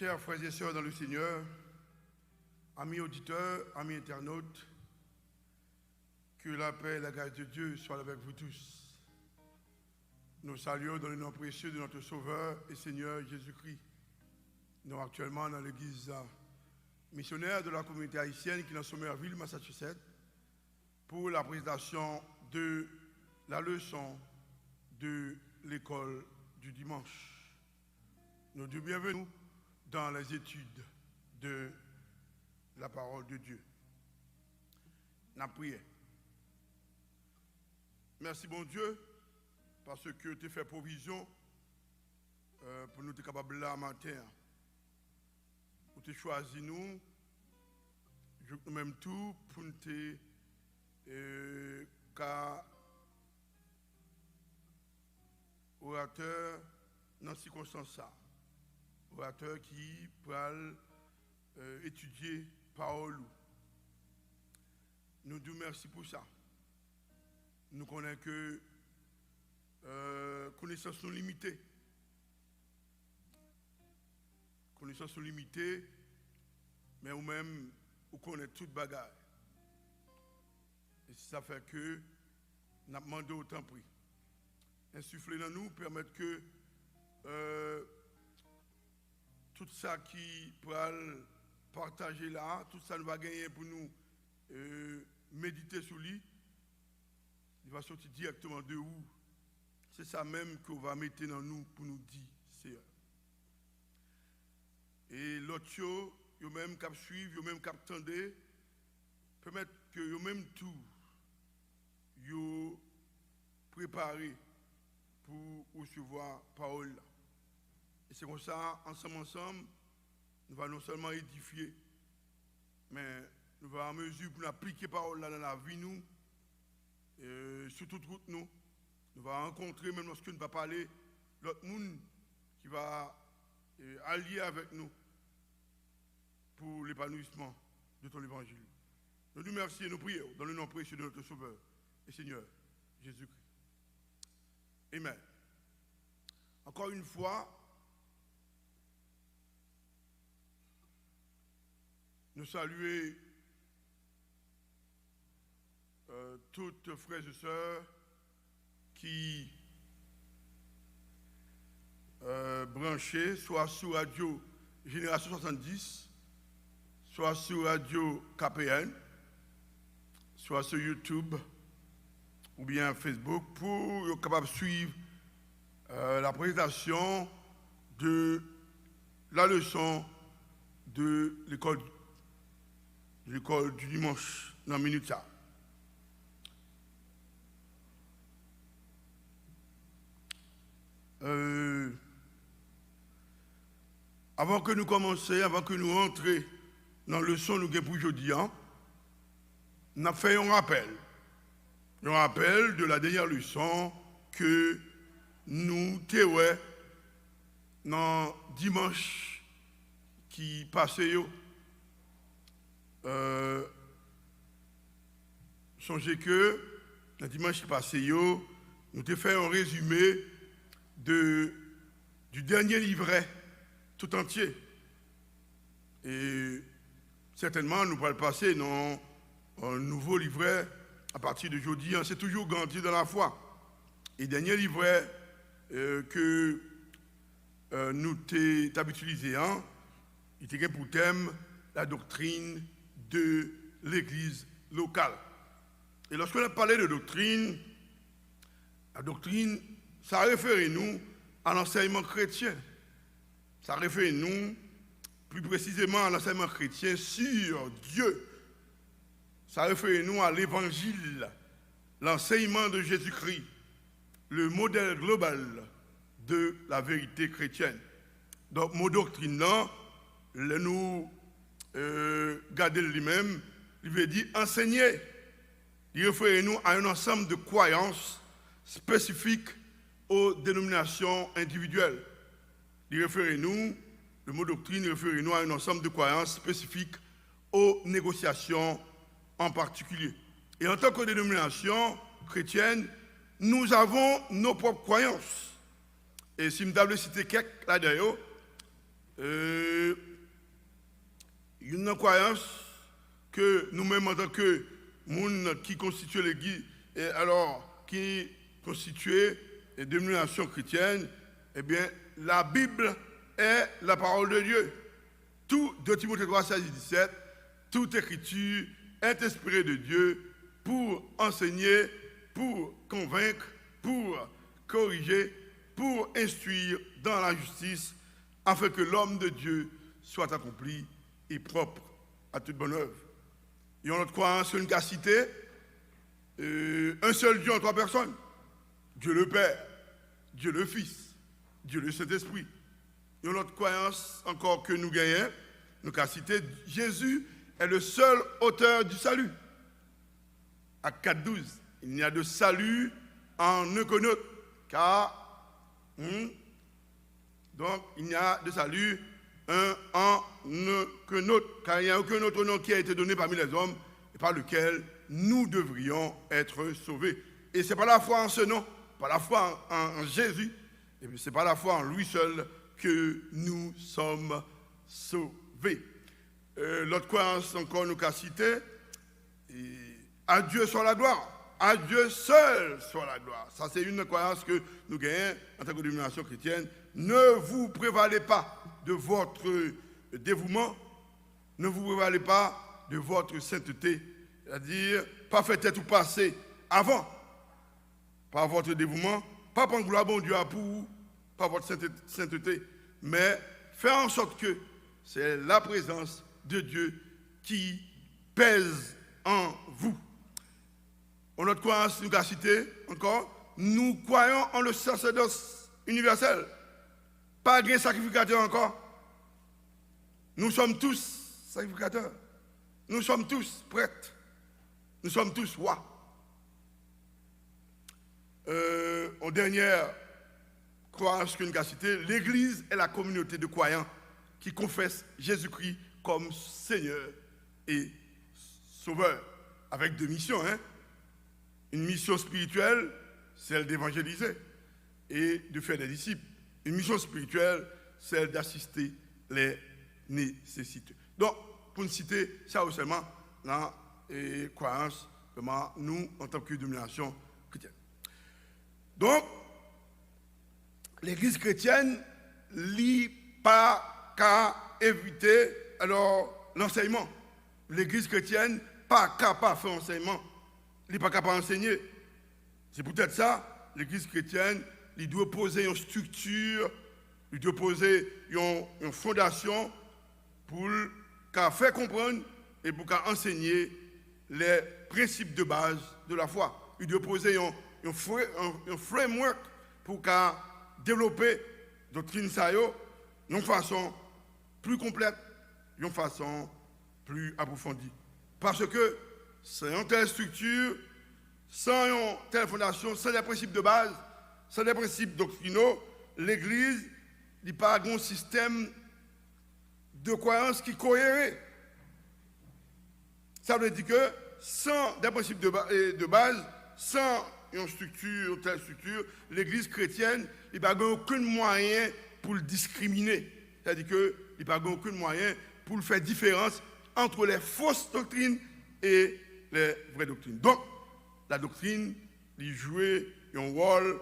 Chers frères et sœurs dans le Seigneur, amis auditeurs, amis internautes, que la paix et la grâce de Dieu soient avec vous tous. Nous saluons dans le nom précieux de notre Sauveur et Seigneur Jésus-Christ. Nous sommes actuellement dans l'église missionnaire de la communauté haïtienne qui est dans Somerville, Massachusetts, pour la présentation de la leçon de l'école du dimanche. Nous disons bienvenue dans les études de la parole de Dieu. Nous prions. Merci bon Dieu, parce que tu as fait provision pour nous être capables là matin. Tu as choisi nous, nous-mêmes tout, pour nous être orateur dans ces circonstances. Orateur qui peut étudier parole. Nous disons merci pour ça. Nous connaissons que connaissances sont limitées. Connaissances sont limitées, mais nous-mêmes, nous connaissons toute bagarre. Et ça fait que nous avons demandé autant prix. Insuffler dans nous, permettre que tout ça qui peut partager là, tout ça nous va gagner pour nous méditer sur lui. Il va sortir directement de où? C'est ça même qu'on va mettre dans nous pour nous dire, Seigneur. Et l'autre chose, vous même qui suivent, vous même qui attendez, permettre que vous même tout, vous préparez pour recevoir la parole. Et c'est comme ça, ensemble, nous allons non seulement édifier, mais nous allons à mesure pour appliquer la parole dans la vie, nous, sur toute route, nous allons rencontrer, même lorsque nous ne va pas parler, l'autre monde qui va allier avec nous pour l'épanouissement de ton évangile. Nous nous remercions et nous prions dans le nom précieux de notre Sauveur et Seigneur Jésus-Christ. Amen. Encore une fois, nous saluons toutes frères et sœurs qui branchés, soit sur Radio Génération 70, soit sur Radio KPN, soit sur YouTube ou bien Facebook, pour être capable de suivre la présentation de la leçon de l'école du dimanche dans la minute ça. Avant que nous commencions, avant que nous entrions dans la leçon nous avons pour aujourd'hui, nous avons fait un rappel de la dernière leçon que nous avons dans dimanche qui passait. Songez que le dimanche passé, nous avons fait un résumé du dernier livret tout entier. Et certainement, nous allons passer dans un nouveau livret à partir d'aujourd'hui. C'est toujours garanti dans la foi. Et le dernier livret que nous avons utilisé, il était pour thème la doctrine de l'Église locale. Et lorsqu'on a parlé de doctrine, la doctrine, ça réfère nous à l'enseignement chrétien. Ça réfère nous plus précisément à l'enseignement chrétien sur Dieu. Ça réfère nous à l'évangile, l'enseignement de Jésus-Christ, le modèle global de la vérité chrétienne. Donc, mon doctrine, là, nous garder lui-même, il veut dire enseigner. Il réfère nous à un ensemble de croyances spécifiques aux dénominations individuelles. Il réfère nous, le mot doctrine réfère nous à un ensemble de croyances spécifiques aux négociations en particulier. Et en tant que dénomination chrétienne, nous avons nos propres croyances. Et si je dois citer quelques là-dedans, une croyance que nous-mêmes, en tant que monde qui constitue l'Église, et alors qui constitue les dénominations chrétiennes, eh bien, la Bible est la parole de Dieu. Tout, 2 Timothée 3, 16 et 17, toute écriture est inspirée de Dieu pour enseigner, pour convaincre, pour corriger, pour instruire dans la justice, afin que l'homme de Dieu soit accompli et propre à toute bonne œuvre. Et on croit en une cité, un seul Dieu en 3 personnes. Dieu le Père, Dieu le Fils, Dieu le Saint-Esprit. Et notre croyance encore que nous gagnons, nous avons cité, Jésus est le seul auteur du salut. À 4.12, il n'y a de salut en aucun autre, car donc il n'y a de salut en aucun autre, car il n'y a aucun autre nom qui a été donné parmi les hommes et par lequel nous devrions être sauvés. Et ce n'est pas la foi en ce nom, pas la foi en Jésus, et puis ce n'est pas la foi en lui seul que nous sommes sauvés. L'autre croyance encore nous qu'a cité, à Dieu soit la gloire. À Dieu seul soit la gloire. Ça, c'est une croyance que nous gagnons en tant que dénomination chrétienne. Ne vous prévalez pas de votre dévouement, ne vous prévalez pas de votre sainteté, c'est-à-dire pas faire tête ou passer avant, par votre dévouement, pas prendre gloire bon Dieu à pour, par votre sainteté, mais faire en sorte que c'est la présence de Dieu qui pèse en vous. On notre croyance, nous avons cité encore, nous croyons en le sacerdoce universel. Pas de sacrificateur encore. Nous sommes tous sacrificateurs. Nous sommes tous prêtres. Nous sommes tous rois. En dernière croyance que nous avons cité, l'Église est la communauté de croyants qui confessent Jésus-Christ comme Seigneur et Sauveur, avec 2 missions. Une mission spirituelle, celle d'évangéliser et de faire des disciples. Une mission spirituelle, celle d'assister les nécessiteux. Donc, pour nous citer, ça aussi seulement dans la croyance, comment nous, en tant que domination chrétienne. Donc, l'Église chrétienne n'a pas qu'à éviter alors l'enseignement. L'Église chrétienne n'a pas qu'à faire enseignement. Il n'est pas capable d'enseigner. C'est peut-être ça, l'Église chrétienne, il doit poser une structure, il doit poser une fondation pour faire comprendre et pour enseigner les principes de base de la foi. Il doit poser un framework pour développer la doctrine d'une façon plus complète, d'une façon plus approfondie. Parce que sans une telle structure, sans une telle fondation, sans des principes de base, sans des principes doctrinaux, l'Église n'a pas un système de croyance qui est cohérent. Ça veut dire que sans des principes de base, sans une telle structure, l'Église chrétienne n'a pas aucun moyen pour le discriminer. C'est-à-dire qu'il n'a pas aucun moyen pour faire différence entre les fausses doctrines et les vraies doctrines. Donc, la doctrine, il joue un rôle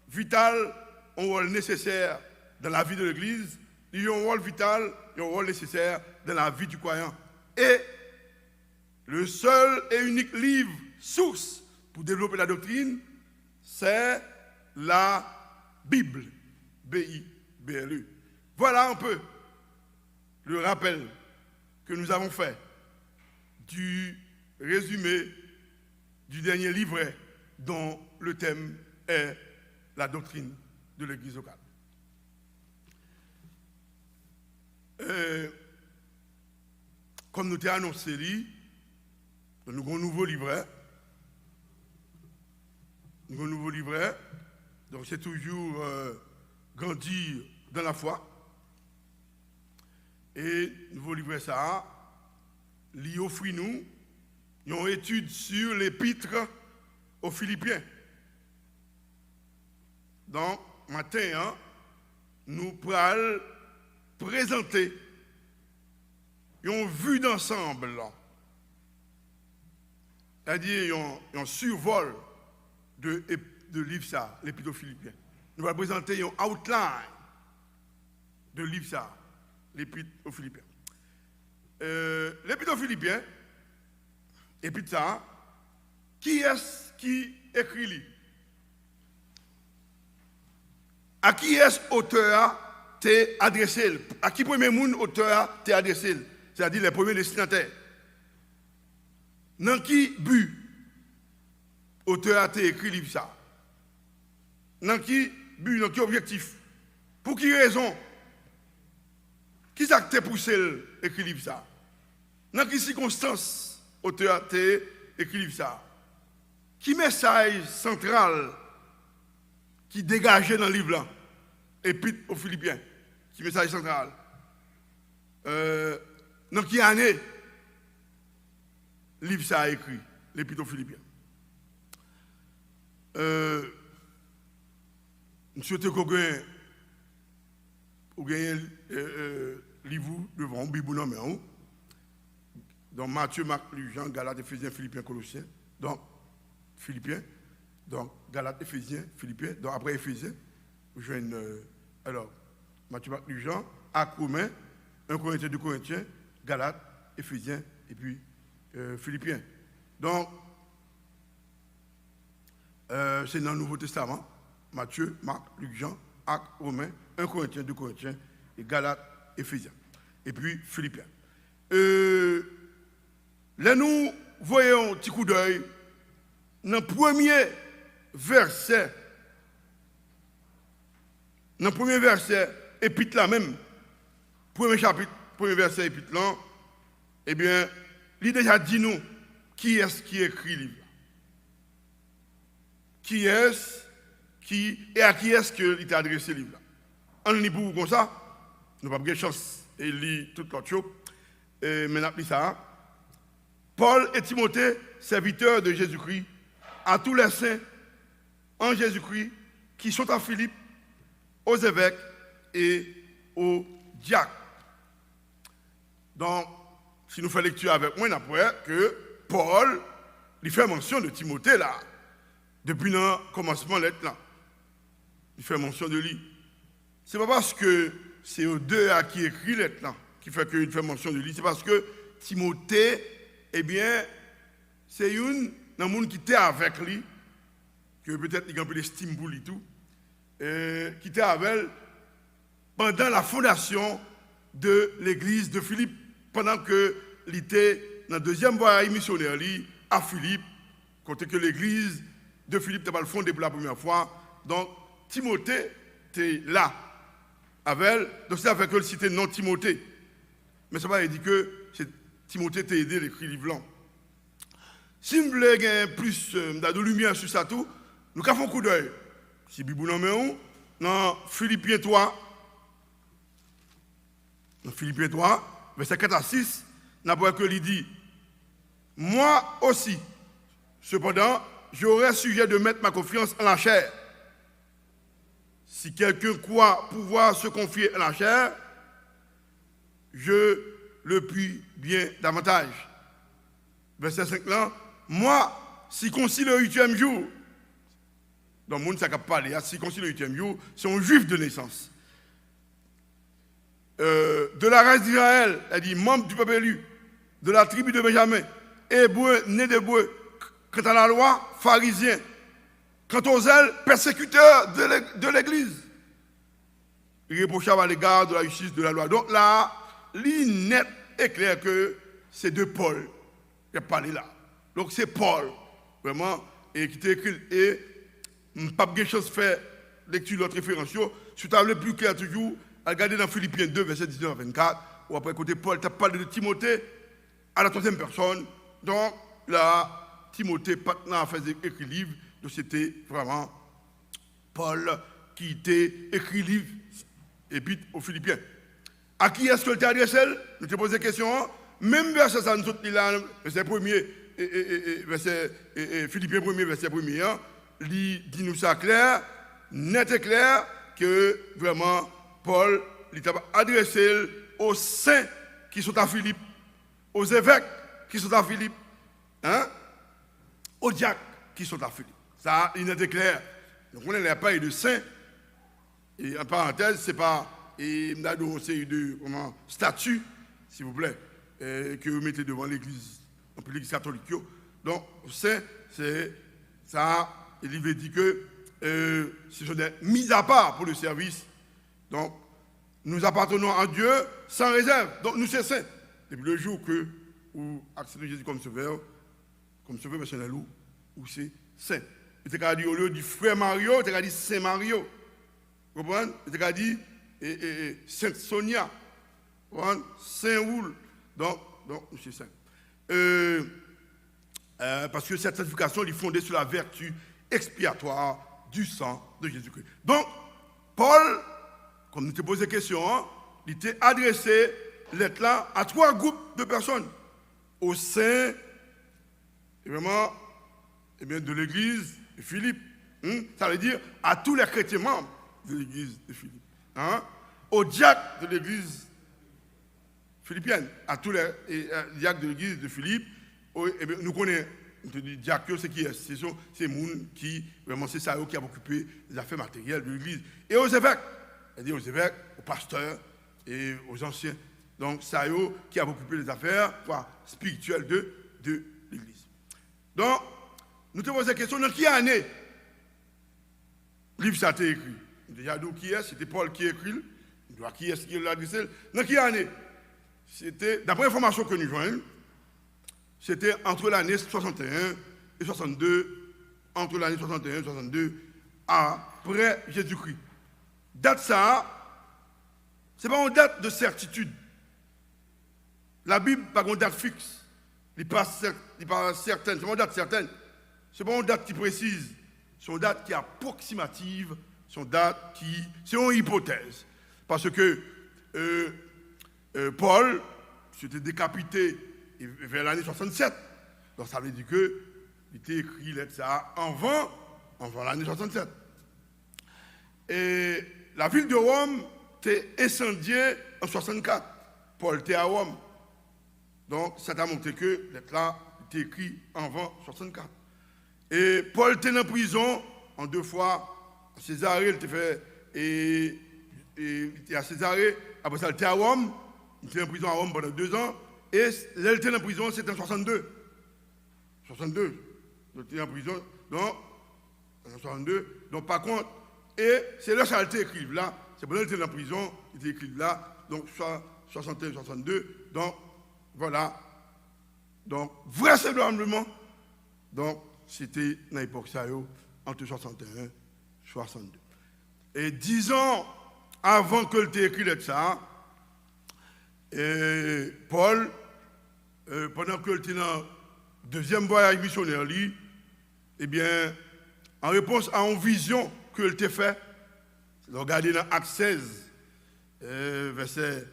vital, un rôle nécessaire dans la vie de l'Église, il joue un rôle vital, un rôle nécessaire dans la vie du croyant. Et le seul et unique livre, source pour développer la doctrine, c'est la Bible. B-I-B-L-E. Voilà un peu le rappel que nous avons fait du résumé du dernier livret dont le thème est la doctrine de l'Église locale. Comme nous t'avons annoncé, nous avons un nouveau livret. Donc c'est toujours grandir dans la foi. Et nouveau livret ça, il offre nous une étude sur l'épître aux Philippiens. Donc, matin, nous prenons présenter une vue d'ensemble, c'est-à-dire un survol de livre ça, l'Épître aux Philippiens. Nous allons présenter un outline de livre ça, l'Épître aux Philippiens. L'Épître aux Philippiens, Épître ça, qui est-ce qui écrit lui? À qui est-ce auteur t'es adressé? À qui premier monde auteur t'es adressé? C'est-à-dire les premiers destinataires. Dans qui but auteur t'es écrit livre ça? Dans qui but, dans qui objectif? Pour qui raison? Qui ça t'a poussé à écrire livre ça? Dans quelles circonstances auteur t'a écrit livre ça? Qui message central qui dégageait dans le livre là? Épître aux Philippiens. Qui message central? Dans quelle année le livre ça a écrit? L'Épître aux Philippiens. Je souhaite qu'on gagne livre devant un Bible non mais donc Matthieu, Marc, Luc, Jean, Galates, Éphésiens, Philippiens, Colossiens, donc Philippiens, donc Galates, Éphésiens, Philippiens, donc après Éphésiens, vous jouez alors Matthieu, Marc, Luc, Jean, Actes, Romains, 1 Corinthiens, 2 Corinthiens, Galates, Éphésiens et puis Philippiens. Donc c'est dans le Nouveau Testament, Matthieu, Marc, Luc, Jean, Actes, Romains, 1 Corinthiens, 2 Corinthiens et Galates, Éphésiens et puis Philippiens. Là, nous voyons un petit coup d'œil dans le premier verset. Dans le premier verset, épître là même, premier chapitre, premier verset, épître là, eh bien, il déjà dit nous qui est-ce qui écrit le livre. Qui est-ce qui, et à qui est-ce qu'il t'a adressé le livre là. On lit pour vous comme ça, nous n'avons pas de chance et lit toute l'autre chose. Et maintenant, ça. Paul et Timothée, serviteurs de Jésus-Christ, à tous les saints en Jésus-Christ qui sont à Philippe, aux évêques et aux diacres. Donc, si nous faisons lecture avec moi, on apprend que Paul, il fait mention de Timothée là, depuis le commencement de lettre là. Il fait mention de lui. Ce n'est pas parce que c'est eux deux à qui écrit lettre là qui fait qu'il fait mention de lui, c'est parce que Timothée, eh bien, c'est une dans le monde qui était avec lui, que peut-être il a un peu d'estime pour lui tout, qui était avec elle pendant la fondation de l'église de Philippe, pendant qu'il était dans le deuxième voyage missionnaire à Philippe, côté que l'église de Philippe n'était pas fondée pour la première fois. Donc, Timothée était là avec elle, donc c'est avec elle cité non Timothée. Mais ça ne veut pas dire que Timothée t'a aidé à écrire le livre là. Si vous voulez gagner plus de lumière sur ça tout, nous avons un coup d'œil. Si Bible non, dans Philippiens 3, verset 4 à 6, nous avons que il dit, moi aussi, cependant, j'aurais sujet de mettre ma confiance en la chair. Si quelqu'un croit pouvoir se confier en la chair, je le puis bien davantage. Verset 5 là, moi, si concis le 8e jour, dans le monde, ça ne pas parler, si concis le 8e jour, c'est un juif de naissance. De la race d'Israël, elle dit membre du peuple élu, de la tribu de Benjamin, hébreu, né d'hébreu, quant à la loi, pharisien, quant aux ailes, persécuteur de l'église. Irréprochable à l'égard de la justice de la loi. Donc là, il est net et clair que c'est de Paul qui a parlé là. Donc c'est Paul, vraiment, et qui t'a écrit. Et je n'ai pas de chance de faire lecture de l'autre référence. Si tu as le plus clair toujours, à regarder dans Philippiens 2, verset 19 à 24, ou après côté Paul, tu as parlé de Timothée à la troisième personne. Donc là, Timothée, maintenant, a fait écrit livre. Donc c'était vraiment Paul qui t'a écrit livre, épître aux Philippiens. À qui est-ce que tu as adressé? Je te pose des questions. Même verset ça, nous autres, là, verset 1er, verset Philippiens 1er, verset 1er, il dit nous ça clair, net et clair, que vraiment, Paul, il t'a adressé aux saints qui sont à Philippe, aux évêques qui sont à Philippe, hein, aux diacres qui sont à Philippe. Ça, il était clair. Donc on n'a pas de saints. Et en parenthèse, c'est pas une série de statuts, s'il vous plaît, que vous mettez devant l'église, l'église catholique. Donc, saint, c'est ça, il veut dire que ce sont des mises à part pour le service. Donc, nous appartenons à Dieu sans réserve. Donc, nous sommes saints. Depuis le jour que vous acceptez Jésus comme sauveur personnel, ou c'est saint. Il t'a dit au lieu du frère Mario, il t'a dit Saint Mario. Vous comprenez? Il t'a dit Sainte Sonia. Vous comprenez? Saint Roule. Donc, nous sommes saints. Parce que cette certification est fondée sur la vertu expiatoire du sang de Jésus-Christ. Donc, Paul, comme nous te posé la question, il t'a adressé lettre là à 3 groupes de personnes au sein vraiment, de l'église de Philippe. Ça veut dire à tous les chrétiens membres de l'église de Philippe. Aux diacres de l'église philippienne, à tous les diacres de l'église de Philippe. Nous connaissons, les diacres, c'est qui est? C'est les gens qui, vraiment, c'est ça qui a occupé les affaires matérielles de l'église. Et aux évêques, c'est-à-dire aux évêques, aux pasteurs et aux anciens. Donc, ça qui a occupé les affaires spirituelles de l'église. Donc, nous te posons la question, dans quelle année le livre ça a été écrit? Déjà, d'où qui est? C'était Paul qui a écrit. Qui est-ce qui l'a adressé? Dans quelle année? C'était, d'après l'information que nous joignons, c'était entre l'année 61 et 62, entre l'année 61 et 62, après Jésus-Christ. Date ça, ce n'est pas une date de certitude. La Bible n'a pas une date fixe. Il n'est pas certaine. C'est pas une date certaine. Ce n'est pas une date qui précise. C'est une date qui est approximative. C'est une date qui... C'est une hypothèse. Parce que Paul s'était décapité vers l'année 67. Donc ça veut dire qu'il était écrit ça avant l'année 67. Et la ville de Rome était incendiée en 64. Paul était à Rome. Donc ça t'a montré que là était écrit avant 64. Et Paul était en prison en 2 fois. À Césarée, il était fait et il était à Césarée. Après ça, il était à Rome. Il était en prison à Rome pendant 2 ans. Et là, il était en prison, c'était en 62. 62. Il était en prison. Donc, en 62. Donc, par contre, et c'est là que ça a été écrit là. C'est pendant qu'il était en prison, il était écrit là. Donc, 61, 62. Donc, voilà. Donc, vraisemblablement, donc, c'était dans l'époque ça, entre 61 et 62. Et 10 ans avant que le écrit ça, et Paul, pendant qu'il était dans le 2e voyage missionnaire, eh bien, en réponse à une vision qu'il a fait, regardez dans Acte 16, verset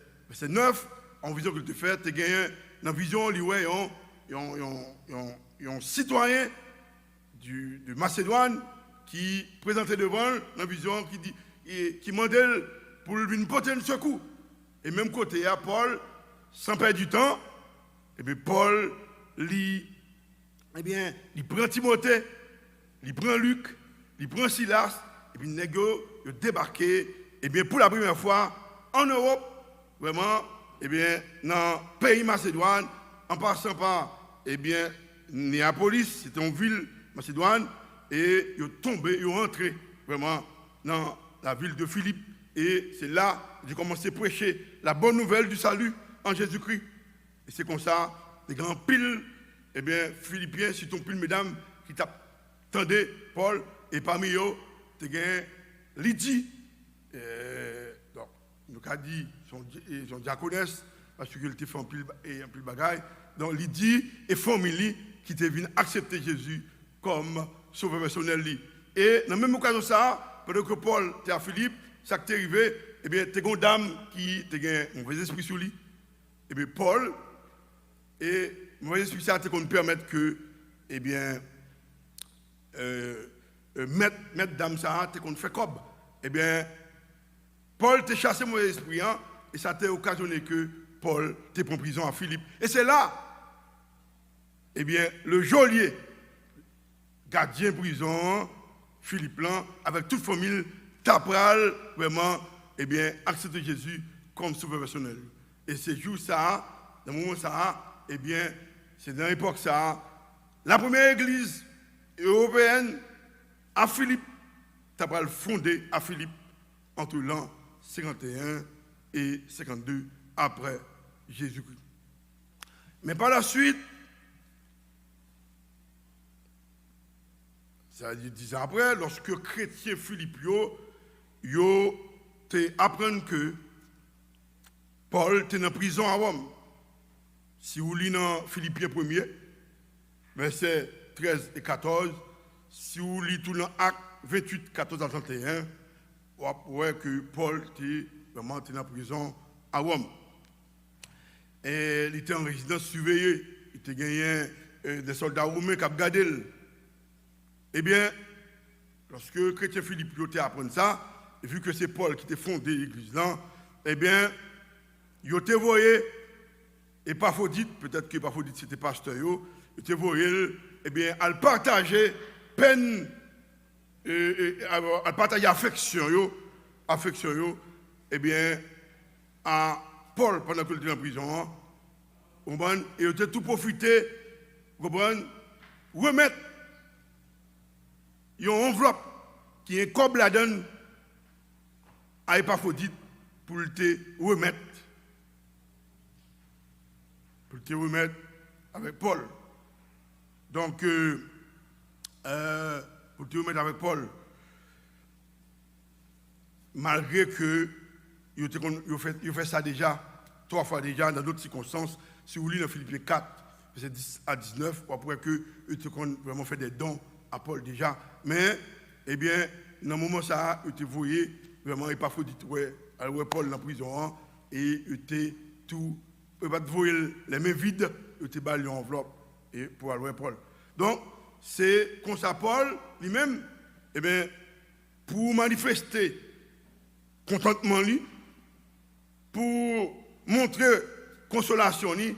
9, en vision qu'il a fait, il a gagné dans la vision, il y a un citoyen de Macédoine qui présentait devant la vision, qui demandait pour lui porter un secours. Et même côté à Paul, sans perdre du temps, et bien Paul, il prend Timothée, il prend Luc, il prend Silas, et puis il débarqué, et bien pour la première fois en Europe, vraiment, et bien dans le pays Macédoine, en passant par, Néapolis, c'était une ville Macédoine, et ils sont tombés, ils sont rentrés vraiment dans la ville de Philippe. Et c'est là que j'ai commencé à prêcher la bonne nouvelle du salut en Jésus-Christ. Et c'est comme ça, les grands piles, Philippiens, si ton pile, mesdames, qui t'attendaient, Paul, et parmi eux, tu as Lydie. Donc, nous avons dit, son diaconesse, parce qu'il était fait un pile bagaille. Donc, Lydie et famille qui étaient venus accepter Jésus comme sauveur personnel. Et dans la même occasion, ça, pendant que Paul était à Philippe, ça qui est arrivé, tu as une dame qui a un mauvais esprit sur lui. Et bien, Paul, et le mauvais esprit, ça qu'on permettre que, mettre dame ça, qu'on fait comme. Paul t'a chassé mauvais esprit, hein, et ça t'a occasionné que Paul t'ait pris en prison à Philippe. Et c'est là, eh bien, le geôlier, gardien prison, Philippe là, avec toute famille, t'apprend vraiment, eh bien, accepter Jésus comme sauveur personnel. Et c'est juste ça, dans le moment ça, eh bien, c'est dans l'époque ça, la première église européenne à Philippe, t'apprend fondée à Philippe entre l'an 51 et 52 après Jésus-Christ. Mais par la suite, ça dit 10 ans après, lorsque chrétien Philippe yo apprennent que Paul était en prison à Rome. Si vous lisez dans Philippiens 1er, versets 13 et 14, si vous lisez tout dans Actes 28, 14 à 31, vous voyez que Paul était vraiment en prison à Rome. Et il était en résidence surveillée. Il était gagné des soldats romains qui ont gardé. Eh bien, lorsque le chrétien Philippe a appris ça, et vu que c'est Paul qui a fondé l'église là, eh bien, il a été envoyé, et Paphrodite, peut-être que Paphrodite c'était pasteur, il a été envoyé, eh bien, à partager peine, à partager affection, eh bien, à Paul pendant qu'il était en prison, et il a tout profité, remettre une enveloppe qui est comme la donne à Épaphrodite pour te remettre. Pour te remettre avec Paul. Donc, pour te remettre avec Paul, malgré que il fait ça déjà, 3 fois déjà, dans d'autres circonstances, si vous lisez dans Philippiens 4, verset 10 à 19, après que il a vraiment fait des dons à Paul déjà. Mais, eh bien, dans le moment ça, il était voyé, vraiment, il pas faut dire, ouais, Paul dans la prison, et il était tout, il pas voyer les mains vides, il était balayé en enveloppe, et pour aller Paul. Donc, c'est comme ça, Paul, lui-même, eh bien, pour manifester contentement, lui, pour montrer consolation, lui,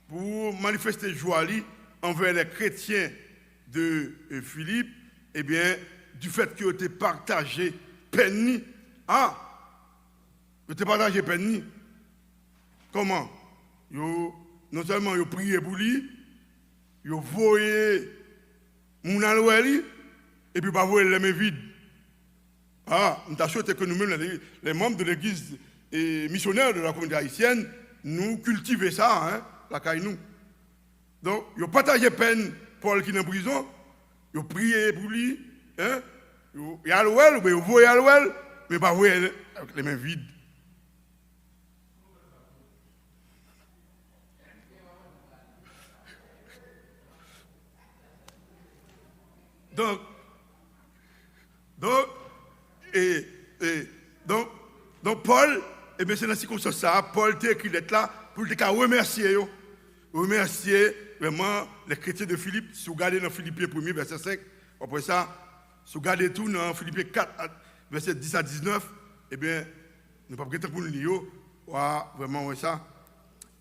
pour manifester joie, lui, envers les chrétiens de Philippe, eh bien, du fait qu'il ait partagé peine, il ait partagé peine. Comment? Non seulement il a prié pour lui, il a voyé mon aloué, et puis pas voyé les mains vides. Nous avons souhaité que nous-mêmes, les membres de l'église et missionnaires de la communauté haïtienne, nous cultivions ça, la caille nous. Donc, il a partagé peine. Paul qui est en prison, il a prié pour lui, il a l'ouel, il a voyé l'ouel, mais pas voyé avec les mains vides. Donc, Paul, eh bien, c'est dans cette circonstance ça, Paul t'a écrit l'être là pour te remercier vraiment les chrétiens de Philippe. Si vous regardez dans Philippiens 1er, verset 5, après ça, si vous regardez tout dans Philippiens 4, verset 10 à 19, eh bien, nous ne pouvons pas pour nous lire, vraiment ça.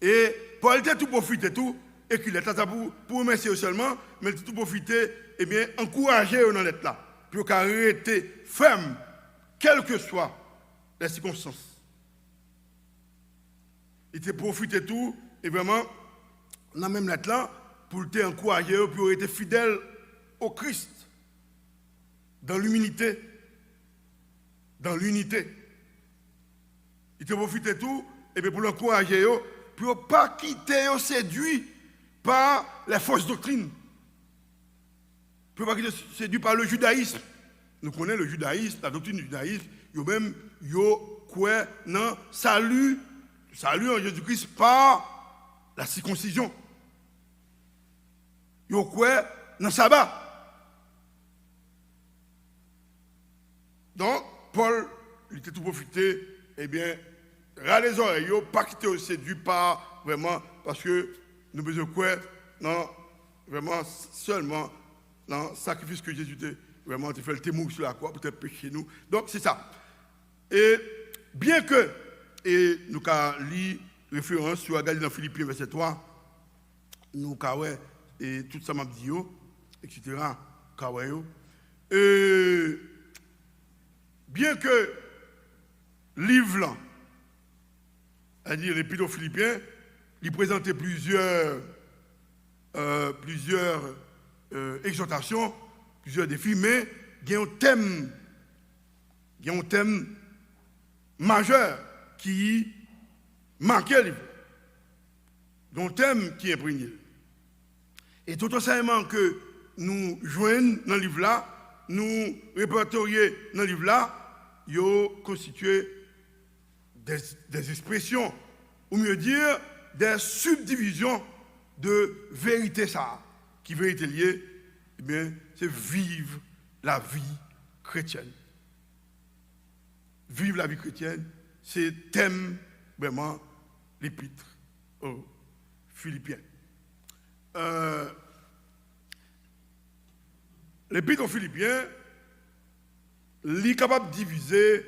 Et Paul t'a tout profité, tout, et qu'il est là pour remercier seulement, mais il a tout profité, eh bien, encourager dans l'être là, pour qu'il reste ferme, quelles que soient les circonstances. Il t'a profité tout, et vraiment, dans même lettre là, pour t'encourager, pour être fidèle au Christ, dans l'humilité, dans l'unité. Il t'a profité tout, et bien pour l'encourager, pour ne pas quitter séduit par les fausses doctrines. Pour ne pas quitter séduit par le judaïsme. Nous connaissons le judaïsme, la doctrine du judaïsme, même, quoi, non, salut en Jésus-Christ par la circoncision. Yo quoi dans le sabbat. Donc, Paul, il était tout profité, eh bien, ras les oreilles, pas quitter séduit par vraiment, parce que nous besoin quoi, non, vraiment seulement dans le sacrifice que Jésus a vraiment fait le témoin sur la croix pour te pécher nous. Donc, c'est ça. Et bien que, et nous avons lu référence sur Galilée dans Philippiens verset 3, nous avons et tout ça m'a dit, etc. Bien que livre là, c'est-à-dire l'Épître aux Philippiens, il présentait plusieurs exhortations, plusieurs défis, mais il y a un thème majeur qui marquait le livre. Il y a un thème qui est imprégné. Et tout enseignement que nous joignons dans le livre là, nous répertorions dans le livre là, ils constituent des expressions, ou mieux dire, des subdivisions de vérité ça. Qui vérité liée, eh bien, c'est vivre la vie chrétienne. Vivre la vie chrétienne, c'est thème vraiment l'épître aux Philippiens. L'épître aux Philippiens, il est capable de diviser,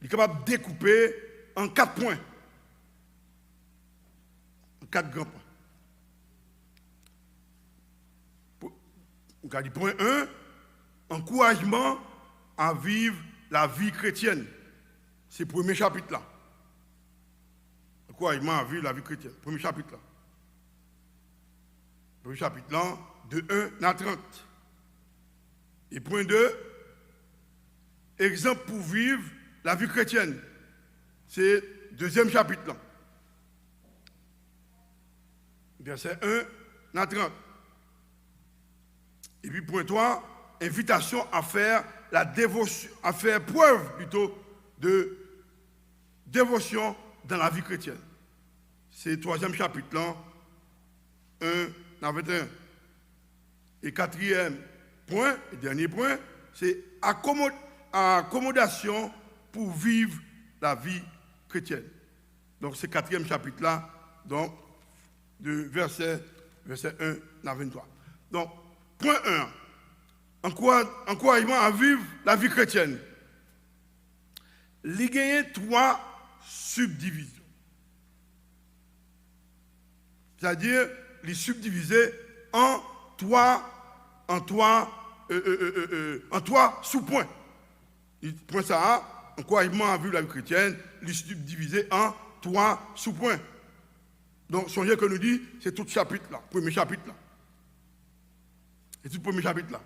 il est capable de découper en 4 points. En 4 grands points. On a dit point 1, encouragement à vivre la vie chrétienne. C'est le premier chapitre là. Encouragement à vivre la vie chrétienne. Premier chapitre là. Premier chapitre là, de 1 à 30. Et point 2, exemple pour vivre la vie chrétienne. C'est le deuxième chapitre là. Verset 1 à 30. Et puis point 3, invitation à faire la dévotion, à faire preuve plutôt de dévotion dans la vie chrétienne. C'est le troisième chapitre là, 1 à 21. Et quatrième point, et dernier point, c'est accommodation pour vivre la vie chrétienne. Donc c'est le quatrième chapitre là, donc de verset 1 à 23. Donc, point 1, encouragement à vivre la vie chrétienne. Il y a 3 subdivisions. C'est-à-dire, les subdivisés en 3 sous-points. Point ça, encouragement à vivre la vie chrétienne, les subdivisés en 3 sous-points. Donc, songez que nous dit, c'est tout le chapitre là, premier chapitre là. C'est tout le premier chapitre là.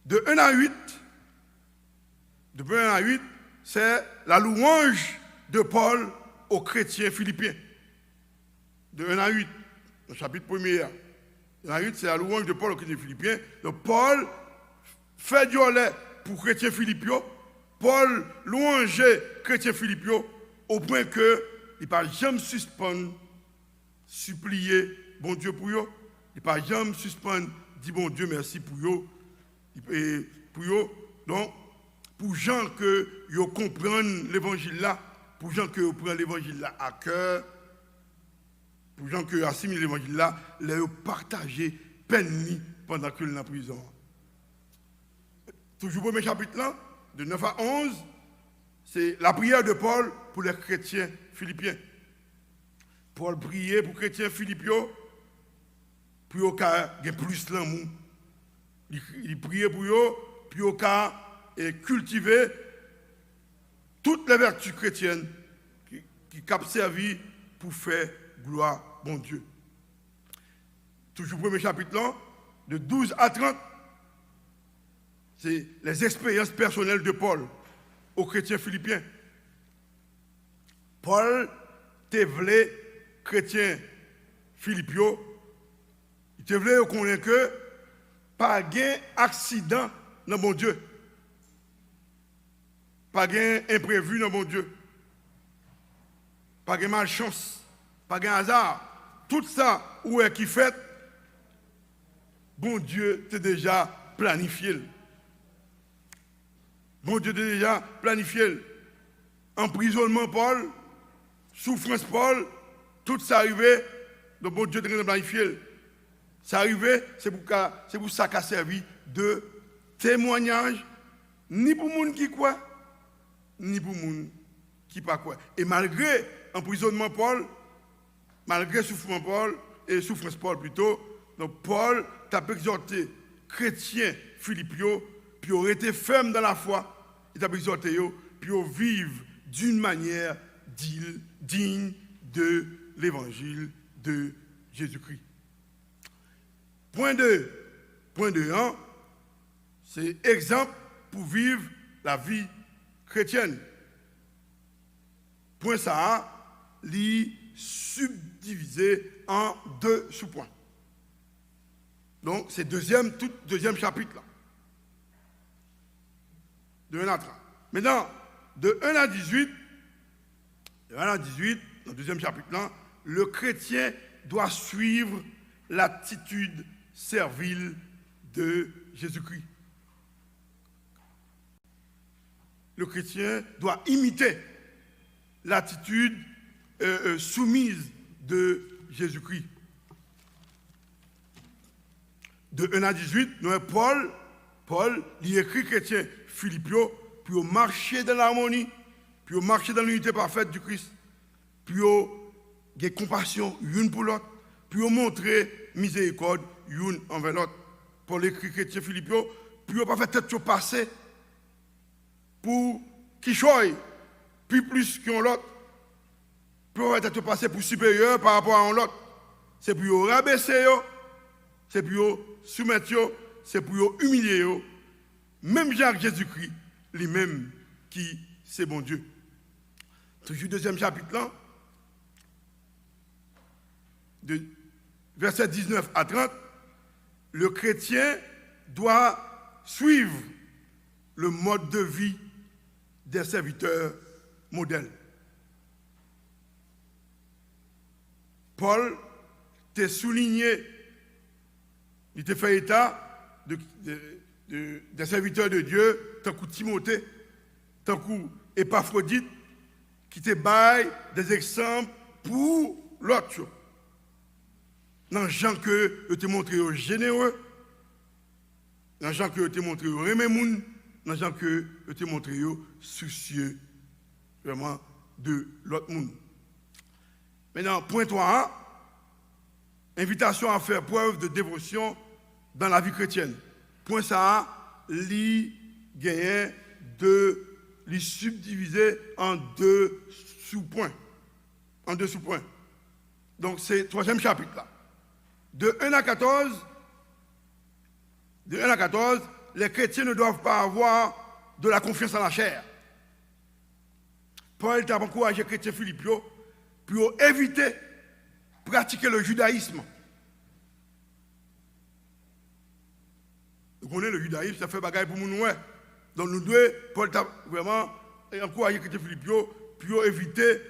De 1 à 8, c'est la louange de Paul aux chrétiens philippiens. De 1 à 8, le chapitre premier. 1 à 8, c'est la louange de Paul aux chrétiens philippiens. Donc, Paul fait du relais pour les chrétiens philippiens. Paul louange les chrétiens philippiens au point que il ne va jamais suspendre, supplier bon Dieu pour eux. Il ne va jamais suspendre, dire bon Dieu merci pour eux. Et pour eux, donc, pour gens que ils comprennent l'évangile là, pour gens que prennent l'évangile là à cœur, pour gens que assimilent l'évangile là, les partager peine pendant qu'ils sont en prison. Toujours premier chapitre là, de 9 à 11, c'est la prière de Paul pour les chrétiens philippiens. Paul priait pour les chrétiens philippiens pour qu'ils aient plus l'amour. Il priait pour eux, pour qu'ils aient cultivé toutes les vertus chrétiennes qui ont servi pour faire gloire bon Dieu. Toujours premier chapitre là, de 12 à 30, c'est les expériences personnelles de Paul aux chrétiens philippiens. Paul te voulait chrétien philippiens, il te voulait connaître que pas gain accident dans mon Dieu. Pas gain imprévu dans mon Dieu. Pas gain malchance, pas gain hasard. Tout ça où est qui fait, bon Dieu t'a déjà planifié. Bon Dieu t'a déjà planifié. Emprisonnement Paul, souffrance Paul, tout ça arrivé, le bon Dieu t'a déjà planifié. Ça arrivé, c'est pour ça qu'a servi de témoignage, ni pour les gens qui croient, ni pour moun qui pas quoi. Et malgré emprisonnement Paul, malgré souffrance Paul plutôt, donc Paul t'a exhorté chrétiens philippio puis ont été fermes dans la foi, il t'a exhorté puis ont vivre d'une manière digne de l'évangile de Jésus-Christ. Point 1, c'est exemple pour vivre la vie chrétienne. Point ça, li subdivisé en 2 sous-points. Donc, c'est deuxième chapitre là. De 1 à 3. Maintenant, de 1 à 18, dans le deuxième chapitre là, le chrétien doit suivre l'attitude servile de Jésus-Christ. Le chrétien doit imiter l'attitude soumise de Jésus-Christ. De 1 à 18, Paul il écrit chrétien Philippio, puis au marcher dans l'harmonie, puis au marcher dans l'unité parfaite du Christ, puis au avoir compassion l'une pour l'autre, puis au montrer miséricorde l'une envers l'autre. Paul écrit chrétien Philippio, puis au pas fait tête passer pour qui choisit, puis plus qu'un l'autre, puis au être passer pour supérieur par rapport à l'autre. C'est pour rabaisser, c'est pour soumettre, c'est pour humilier. Même Jacques Jésus-Christ, lui-même qui c'est bon Dieu. Toujours deuxième chapitre là, de verset 19 à 30, le chrétien doit suivre le mode de vie des serviteurs modèles. Paul t'a souligné, il t'a fait état des serviteurs de Dieu, tant que Timothée, tant que Épaphrodite, qui te baille des exemples pour l'autre. Dans les gens que je t'ai montré généreux, dans les gens que je t'ai montré remémoun, dans les gens que je t'ai montré soucieux vraiment de l'autre monde. Maintenant, point 3, invitation à faire preuve de dévotion dans la vie chrétienne. Point ça, li gagne li subdivisé en 2 sous-points. En 2 sous-points. Donc c'est le 3e chapitre là. De 1 à 14, les chrétiens ne doivent pas avoir de la confiance en la chair. Paul t'a encouragé les chrétiens philippiens pour éviter de pratiquer le judaïsme. Vous connaissez le judaïsme, ça fait bagaille pour nous. Donc nous devons, Paul t'a vraiment encouragé les chrétiens philippiens pour éviter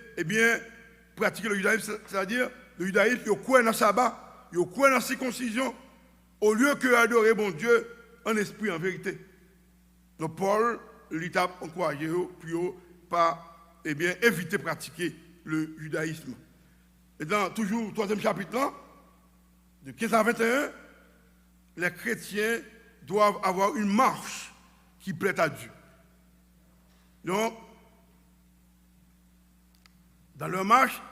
pratiquer le judaïsme, c'est-à-dire le judaïsme, il croit dans le sabbat, il croit dans la circoncision, au lieu que adorer bon Dieu en esprit, en vérité. Donc Paul, il t'a encouragé pour pas éviter de pratiquer le judaïsme. Et dans toujours le 3e chapitre, là, de 15 à 21, les chrétiens doivent avoir une marche qui plaît à Dieu. Donc, dans leur marche,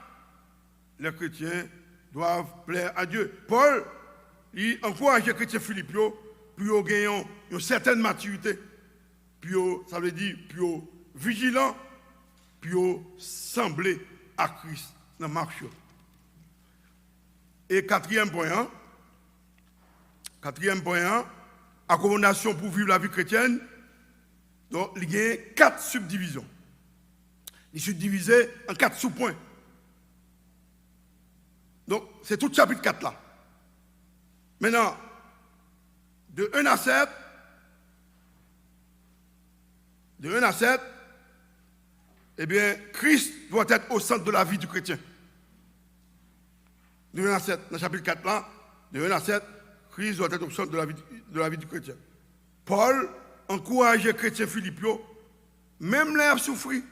les chrétiens doivent plaire à Dieu. Paul, il encourage les chrétiens philippiens pour gagner une certaine maturité, puis ça veut dire puis vigilant, puis sembler à Christ dans la marche. Et quatrième point, accommodation pour vivre la vie chrétienne. Donc, il y a 4 subdivisions. Il est subdivisé en 4 sous-points. Donc, c'est tout le chapitre 4 là. Maintenant, de 1 à 7, Christ doit être au centre de la vie du chrétien. De 1 à 7, dans le chapitre 4 là, de 1 à 7, Christ doit être au centre de la vie du chrétien. Paul encourage les chrétiens philippiens, même l'air souffrir,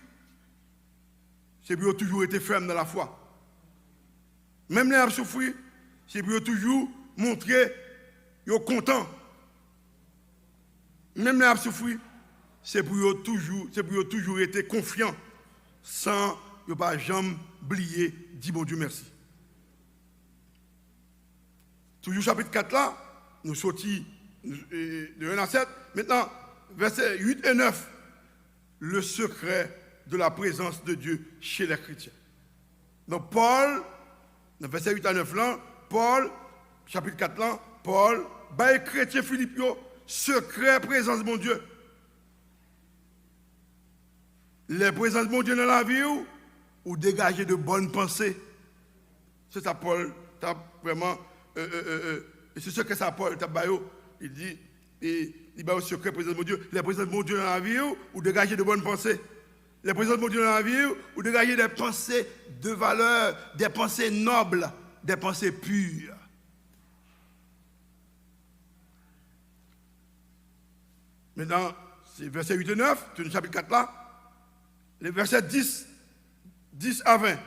c'est pour toujours été ferme dans la foi. Même l'air souffrir, c'est pour toujours montrer qu'ils sont contents. Même l'air souffrir, c'est pour eux toujours été confiants, sans ne pas jamais oublier, dit bon Dieu merci. Toujours chapitre 4 là, nous sortis de 1 à 7. Maintenant, versets 8 et 9, le secret de la présence de Dieu chez les chrétiens. Donc Paul, dans versets 8 à 9 là, Paul, chapitre 4 là, Paul, bah chrétien Philippe, secret présence de mon Dieu. Les présences de mon Dieu dans la vie ou dégager de bonnes pensées. C'est ça Paul, vraiment, c'est ce que ça Paul, il dit, il va au secret présence de mon Dieu. Les présences de mon Dieu dans la vie ou dégager de bonnes pensées. Les présences de mon Dieu dans la vie ou dégager des pensées de valeur, des pensées nobles, des pensées pures. Maintenant, c'est verset 8 et 9, c'est le chapitre 4 là. Les versets 10 à 20,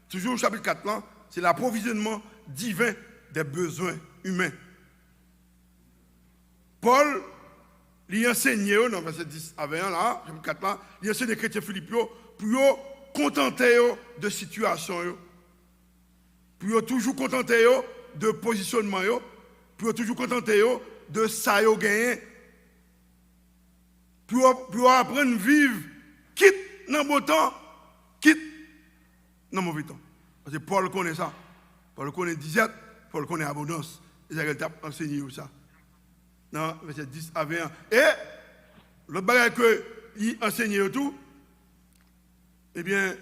toujours au chapitre 4 là, c'est l'approvisionnement divin des besoins humains. Paul, il enseignait, dans verset 10 à 20 là, chapitre 4 là, il enseigne les chrétiens philippiens pour contenter de situation, pour toujours contenter de positionnement, pour toujours contenter de ça gagné, pour apprendre à vivre, quitte dans le bon temps, quitte dans le mauvais temps. Parce que Paul connaît ça. Paul connaît disette, Paul connaît abondance. Et ça, il t'a enseigné ça. Dans verset 10 à 21. Et l'autre bagage qu'il enseignait tout, eh bien,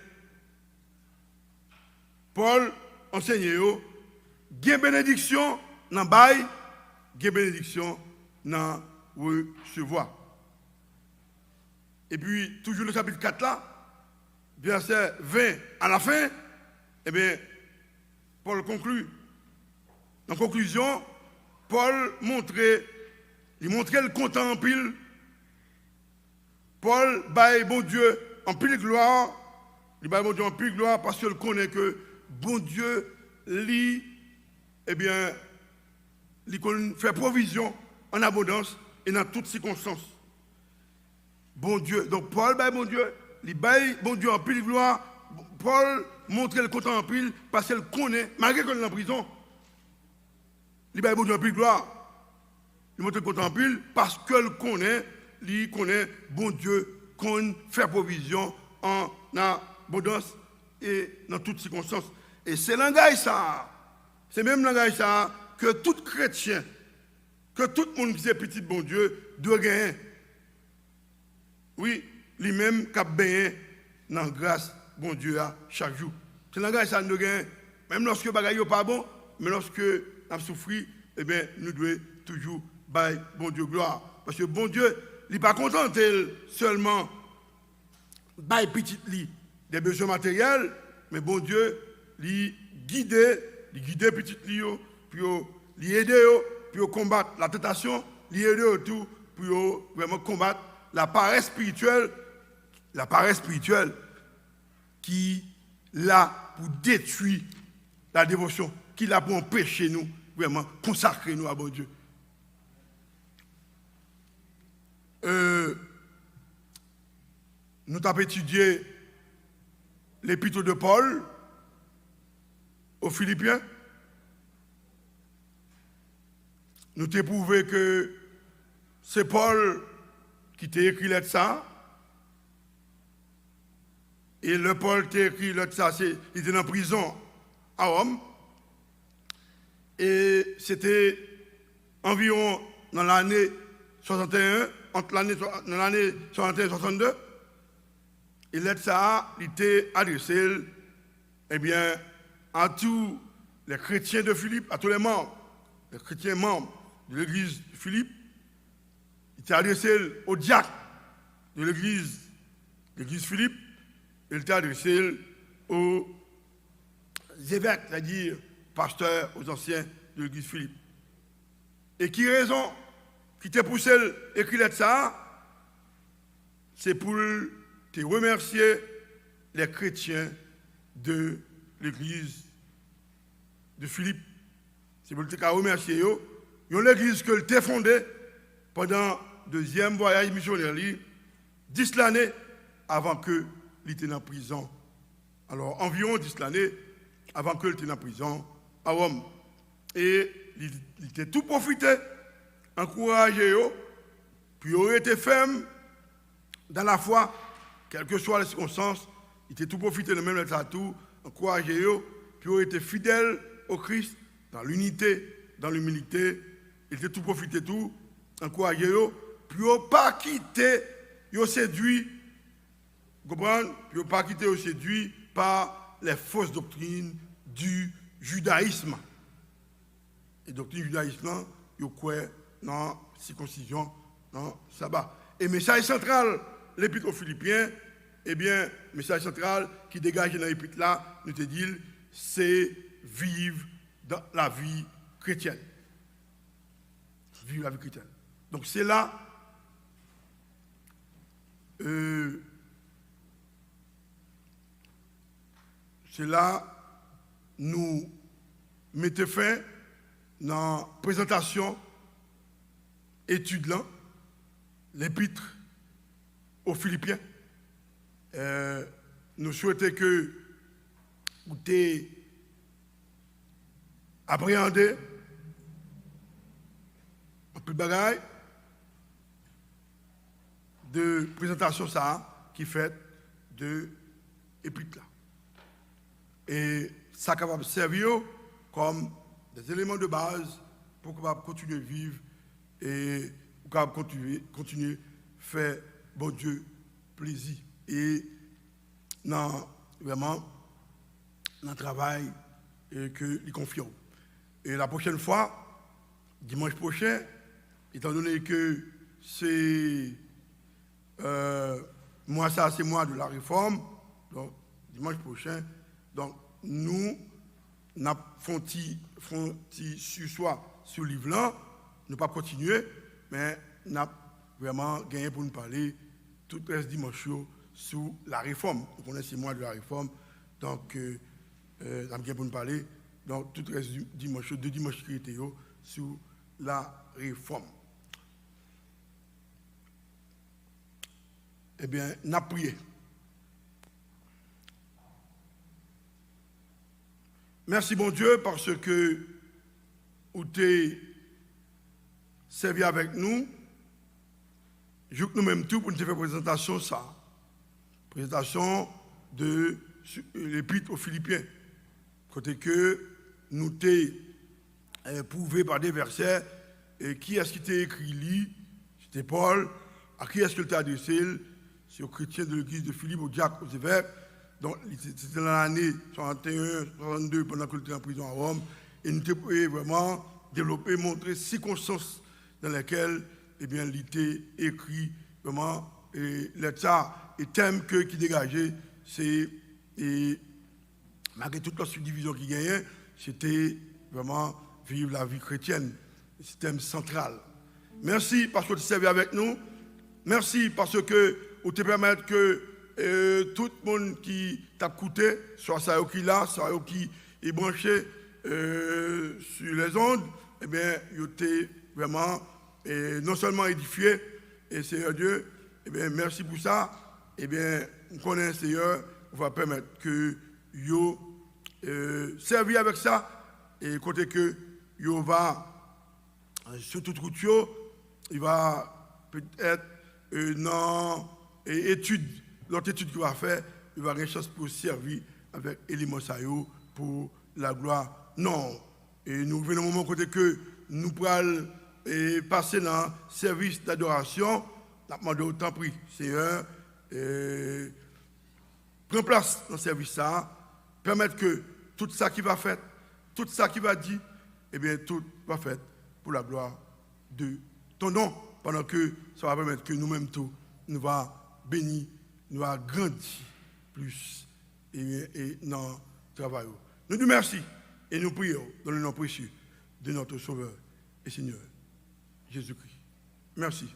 Paul enseignait, il y a bénédiction dans le bail, il y a bénédiction dans le recevoir. Et puis, toujours le chapitre 4 là, verset 20 à la fin, eh bien, Paul conclut. En conclusion, Paul montrait le content en pile. Paul baille bon Dieu en pile gloire. Il baille bon Dieu en pile gloire parce qu'il connaît que bon Dieu, lui, eh bien, il fait provision en abondance et dans toutes circonstances. Bon Dieu. Donc Paul baille bon Dieu, il baille bon Dieu en pile gloire. Paul montre le content en pile parce qu'il connaît, malgré qu'il est en prison, il baille bon Dieu en pile gloire. Il montre le content en pile parce qu'il connaît bon Dieu qu'on fait provision en abondance et dans toutes circonstances. Et c'est langage ça, c'est même langage ça que tout chrétien, que tout le monde qui est petit bon Dieu doit gagner. Oui, lui-même qui a baigné dans la grâce, bon Dieu, chaque jour. C'est la grâce, ça nous gagne. Même lorsque les bagages n'est pas bon, mais lorsque nous avons souffert, eh bien, nous devons toujours bailler bon Dieu gloire. Parce que bon Dieu, il n'est pas content seulement bailler petit lit des besoins matériels, mais bon Dieu, il guide petit lit, puis il aide, puis combattre la tentation, il aide tout, pour vraiment combattre la paresse spirituelle qui l'a pour détruire la dévotion, qui l'a pour empêcher nous, vraiment consacrer nous à bon Dieu. Nous avons étudié l'épître de Paul aux Philippiens. Nous avons prouvé que c'est Paul qui t'a écrit là ça. Et le Paul t'a écrit là ça, il était en prison à Rome. Et c'était environ dans l'année 61, entre l'année 61 et 62. Et là ça, il était adressé, eh bien, à tous les chrétiens de Philippe, à tous les membres, les chrétiens membres de l'église de Philippe. Il était adressé au diacre de l'église Philippe. Il était adressé aux évêques, c'est-à-dire pasteurs, aux anciens de l'église Philippe. Et qui raison qui t'a poussé à écrire ça, c'est pour te remercier les chrétiens de l'église de Philippe. C'est pour te remercier eux. Ils ont l'église que tu as fondée pendant le deuxième voyage missionnaire. 10 l'année avant que il était en prison. Alors, environ 10 l'année avant que il était en prison à Rome. Et il était tout profité, encouragé, puis il aurait été ferme dans la foi, quelles que soient les circonstances. Il était tout profité de même l'état tout, encouragé, puis il aurait été fidèle au Christ, dans l'unité, dans l'humilité. Il était tout profité, tout, encouragé, puis il n'a pas quitté, il a séduit, vous comprenez? Puis il n'a pas quitté, il a séduit par les fausses doctrines du judaïsme. Et doctrine du judaïsme, il croit dans la circoncision, dans le sabbat. Et message central, l'épître aux Philippiens, eh bien, message central qui dégage dans l'épître là, nous te dit, c'est vivre dans la vie chrétienne. Vivre la vie chrétienne. Donc c'est là, nous mettons fin dans la présentation, étude là, l'épître aux Philippiens. Nous souhaitons que vous ayez appréhendé un peu de bagaille de présentation ça qui fait de l'épître là. Et ça capable de servir comme des éléments de base pour qu'on continuer à vivre et pour qu'on continuer à faire bon Dieu plaisir. Et dans vraiment dans le travail que nous confions. Et la prochaine fois, dimanche prochain, étant donné que c'est moi ça c'est moi de la réforme, donc dimanche prochain, donc nous font sur soi sur le livre là, nous pas continuer, mais nous avons vraiment gagné pour nous parler tout le reste dimanche sur la réforme. Vous connaissez moi de la réforme, donc nous avons gagné pour nous parler, donc tout le reste dimanche, deux dimanches qui étaient sur la réforme. Eh bien, nous avons prié. Merci, bon Dieu, parce que vous t'es servi avec nous. Je que nous-mêmes tout pour nous faire présentation ça. Présentation de l'épître aux Philippiens. Côté que nous t'es prouvé par des versets et qui est-ce qui t'a écrit lui? C'était Paul. À qui est-ce qu'il t'a adressé? C'est aux chrétiens de l'église de Philippe, aux diacres, aux évêques. Donc, c'était dans l'année 61, 62, pendant qu'il était en prison à Rome. Et nous avons vraiment développé, montré les circonstances dans lesquelles eh bien, il était écrit vraiment. Et l'état et thème qui dégageait, c'est, malgré toute la subdivision qui gagnait, c'était vraiment vivre la vie chrétienne. C'est thème central. Merci parce que tu servi avec nous. Merci parce que vous te permettez que tout le monde qui t'a écouté, soit ça qui là, soit qui est branché sur les ondes, eh bien, il était vraiment non seulement édifié, et Seigneur Dieu, eh bien, merci pour ça. Eh bien, on connaît Seigneur, on va permettre que vous servi avec ça, et côté que vous va, sur toute route, il va peut-être dans étude. L'autre étude qu'il va faire, il va avoir une chance pour servir avec élément Sayo pour la gloire. Non. Et nous venons au moment côté que nous pourrons passer dans le service d'adoration. Nous demandons autant pris, Seigneur, prends place dans le service ça, permettre que tout ça qui va faire, tout ça qui va dire, eh bien tout va faire pour la gloire de ton nom, pendant que ça va permettre que nous-mêmes tout, nous va bénir, nous va grandir plus et dans le travail. Nous nous remercions et nous prions dans le nom précieux de notre Sauveur et Seigneur Jésus-Christ. Merci.